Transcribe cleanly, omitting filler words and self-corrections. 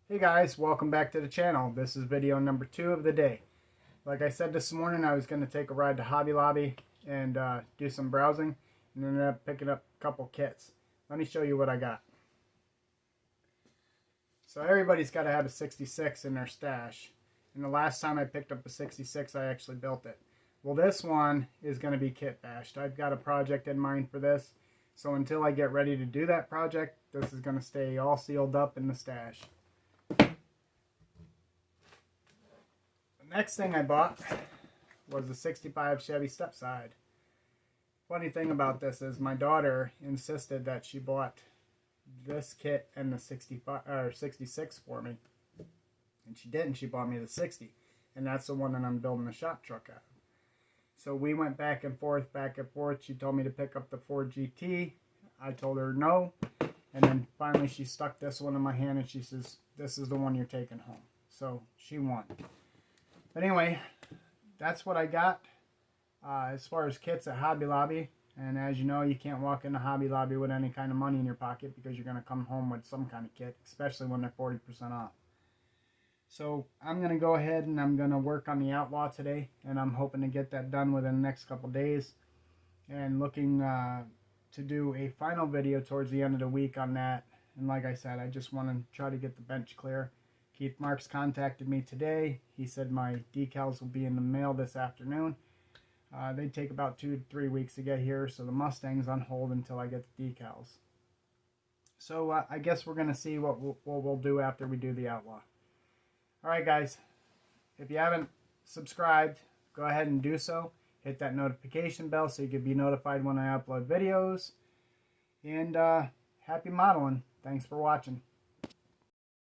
Hey guys, welcome back to the channel. This is video number 2 of the day. Like I said this morning, I was going to take a ride to Hobby Lobby and do some browsing and ended up picking up a couple kits. Let me show you what I got. So everybody's got to have a 66 in their stash. And the last time I picked up a 66, I actually built it. Well, this one is going to be kit bashed. I've got a project in mind for this. So until I get ready to do that project, this is going to stay all sealed up in the stash. Next thing I bought was a 65 Chevy Stepside. Funny thing about this is my daughter insisted that she bought this kit and the 65 or 66 for me, and she didn't. She bought me the 60, and that's the one that I'm building the shop truck out of. So we went back and forth. She told me to pick up the Ford GT. I told her no, and then finally she stuck this one in my hand and she says, "This is the one you're taking home." So she won. But anyway, that's what I got as far as kits at Hobby Lobby. And as you know, you can't walk into Hobby Lobby with any kind of money in your pocket because you're going to come home with some kind of kit, especially when they're 40% off. So I'm going to go ahead and I'm going to work on the Outlaw today. And I'm hoping to get that done within the next couple days. And looking to do a final video towards the end of the week on that. And like I said, I just want to try to get the bench clear. Keith Marks contacted me today. He said my decals will be in the mail this afternoon. They take about 2 to 3 weeks to get here, so the Mustang's on hold until I get the decals. So I guess we're going to see what we'll do after we do the Outlaw. Alright guys, if you haven't subscribed, go ahead and do so. Hit that notification bell so you can be notified when I upload videos. And happy modeling. Thanks for watching.